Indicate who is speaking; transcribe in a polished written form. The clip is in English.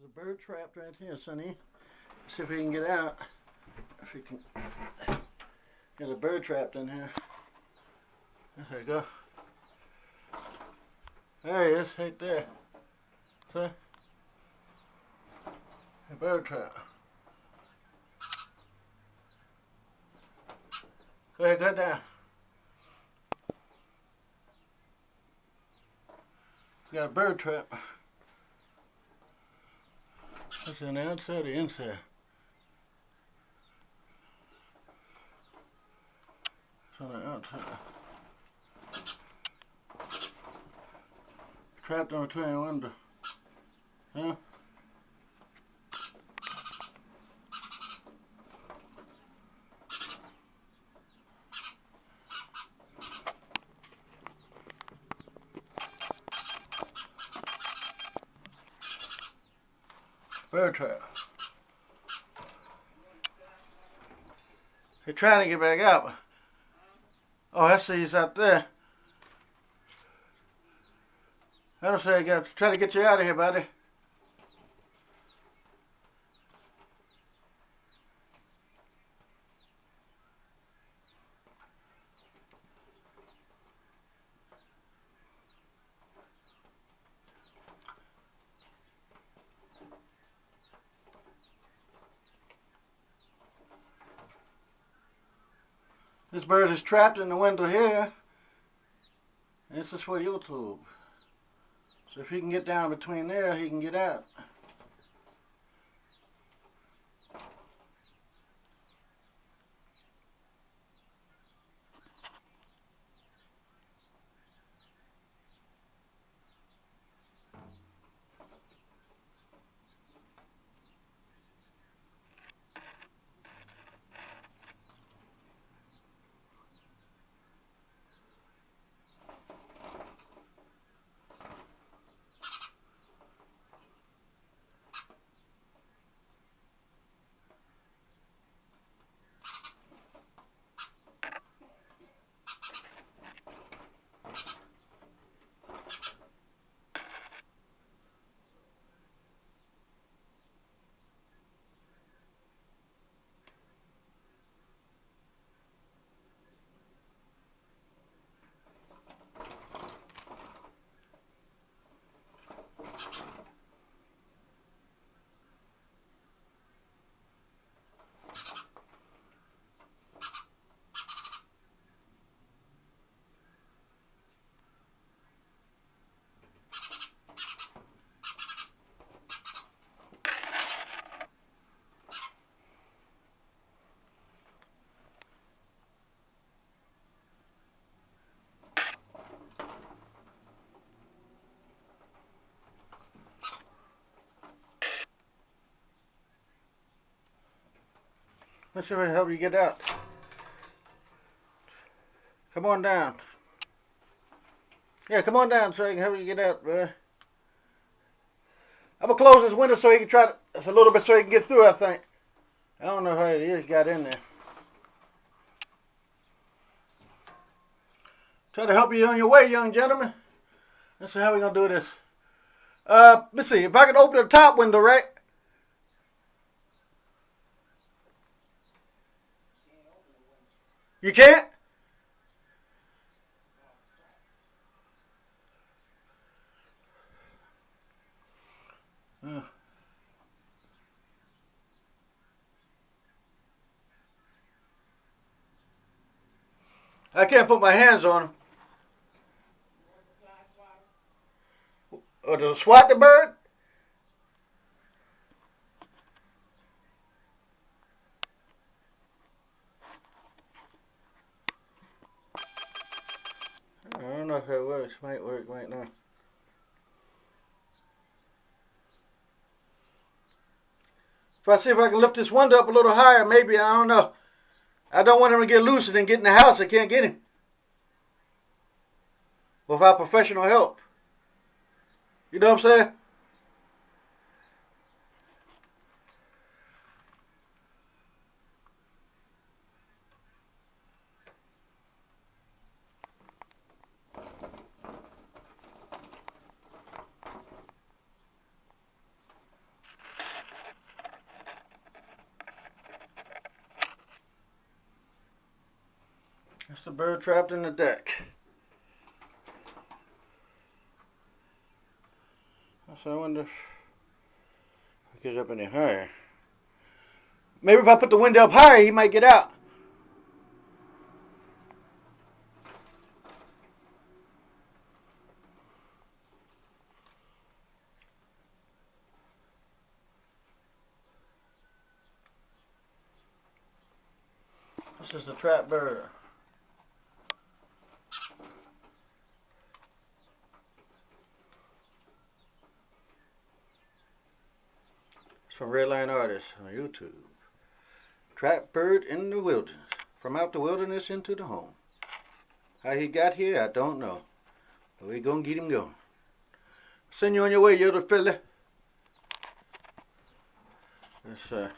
Speaker 1: a bird trapped right here, Sonny. See if we can get out. If we can get a bird trapped in here. There you go. There he is, right there. See? A bird trap. Go ahead, go down. We got a bird trap. That's on the outside or the inside? It's on the outside. Trapped on a train window. Huh? Bird trap. They're trying to get back out. Oh, I see he's out there. I don't say I got to try to get you out of here, buddy. This bird is trapped in the window here. This is for YouTube. So if he can get down between there, he can get out. Let's see if I can help you get out. Come on down. Yeah, come on down so I can help you get out, bro. I'm going to close this window so he can try to, it's a little bit so he can get through, I think. I don't know how it is got in there. Try to help you on your way, young gentleman. Let's see how we're going to do this. Let's see, if I can open the top window, right? You can't? I can't put my hands on him. Or to swat the bird? I don't know if that works. Might work right now. If I see if I can lift this window up a little higher, maybe, I don't know. I don't want him to get loose and then get in the house. I can't get him without professional help. You know what I'm saying? That's the bird trapped in the deck. So I wonder if he gets up any higher. Maybe if I put the window up higher, he might get out. This is the trap bird. It's from Redline Artist on YouTube. Trap bird in the wilderness. From out the wilderness into the home. How he got here, I don't know. But we're gonna get him going. Send you on your way, you little fella. This